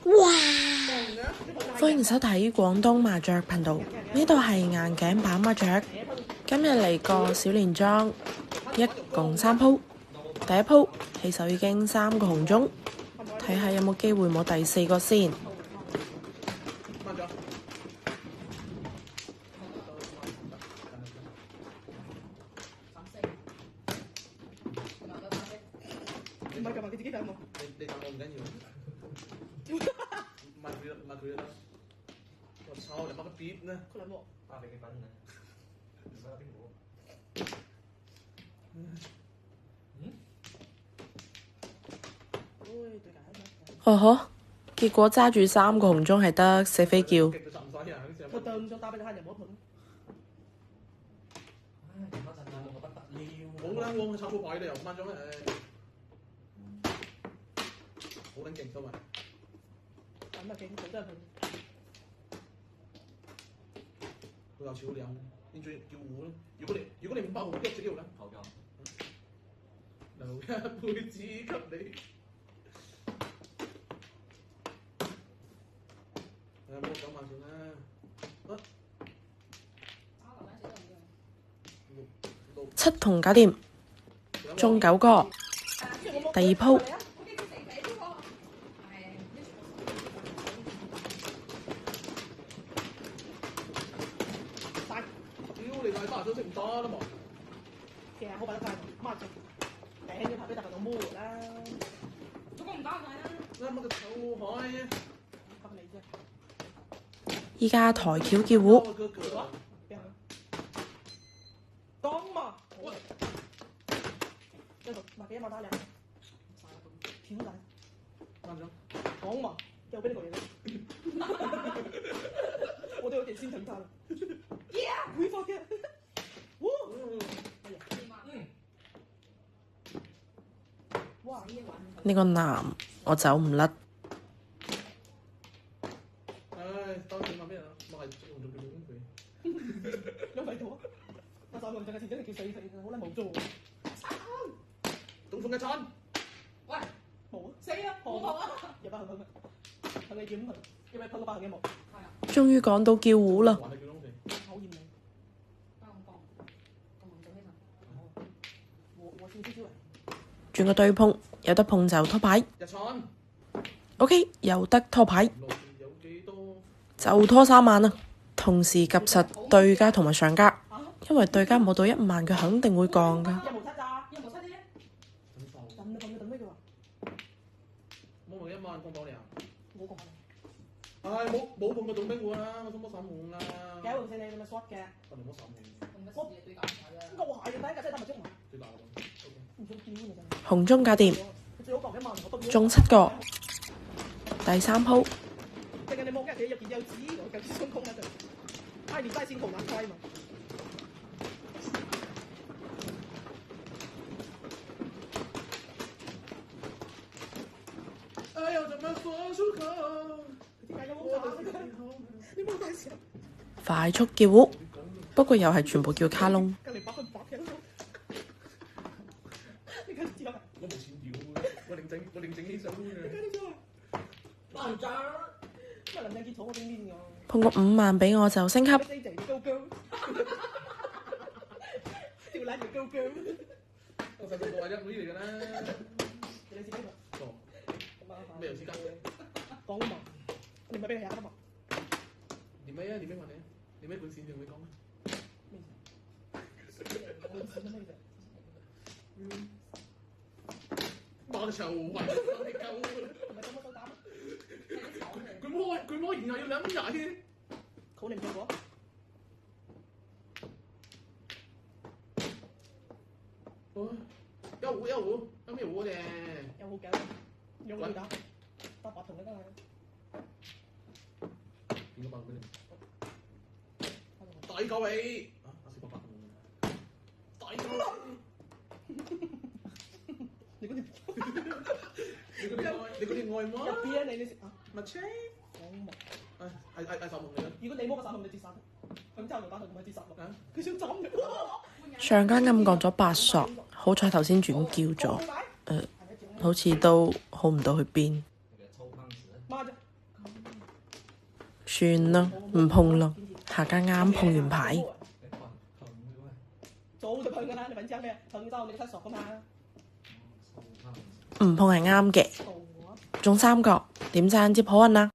哇！歡迎收睇廣東麻雀頻道，呢度係硬頸版麻雀。今日嚟個小連莊，一共3鋪。第一鋪起手已經3個紅中，睇下有冇機會摸第4個先。唔係㗎嘛，佢自己睇冇。你答我唔緊要。唔係佢啦。我操！你乜個碟呢？佢諗我。打俾佢笨呢？唔使打俾我。哦呵，結果揸住3個紅中係得4飛叫。我對唔上打俾你慳人冇盤。冇啦，我炒鋪牌你又掹咗咩？好撚勁都咪。咁啊勁，佢真係佢。佢又少兩，你最叫糊咯。如果你唔包糊，一隻叫啦。好嘅。留一輩子給你。冇講慢算啦。7同搞掂，中9個。第二鋪。你大巴都識唔得啦嘛？其實好擺得快，孖住頂要拍俾大個到摸啦。做乜唔打佢啦？乜個臭海啊！合你啫。依家抬轎叫糊。當嘛！一度買幾多碼打兩？條仔。啱咗。講嘛，又俾你個嘢你。我都有點心疼他了。會發嘅。呢個男我走唔甩。當時問咩啊？我係用咗佢佢。有咪圖？我手上嘅錢真係叫死死，好撚無助。總送嘅餐。喂，冇啊！死啊！冇啊！入翻去佢，佢哋點佢？叫咪噴個8幾毛？終於趕到叫糊啦！轉個對碰，有得碰就拖牌。OK，有得拖牌，就拖3萬啦。同時及實對家同埋上家，因為對家冇到1萬，佢肯定會降噶。冇碰過總兵戶啦，我都冇審換啦。幾換4你咁咪 short 嘅？我哋冇審換。我係第一架真係打埋中嘛？最大個。紅中搞掂，中7個。第3鋪。淨係你望嘅嘢入邊有紙，我夠雙空喺度。係連帶線同難猜嘛。哎呀，怎麼說出口？快速叫糊，不過又係全部叫卡窿。我另整呢首碰個5萬俾我就升級。你咪俾佢廿得嘛？連咩啊？連咩問你啊？連咩本線你會講啊？馬球雲，你夠啦！唔係咁多手打咩？佢摸完又要2日。好你唔錯過。有糊，有咩糊嘅？有糊嘅，有糊打8同你得啦。變咗8俾你。大狗尾。啊，488。大狗尾。你嗰啲外摸。入邊啊你食啊？咪車。講嘛。係手蒙嚟啦。如果你摸個手蒙，你接殺。咁之後就打佢唔係接殺咯。佢想斬你。上家暗降咗8索，好彩頭先轉叫咗。好似都好唔到去邊。算啦，唔碰啦，下家啱碰完牌。早就碰㗎啦，你揾張咩？碰之後你個七索㗎嘛。唔碰係啱嘅，中3角，點讚接好運啦！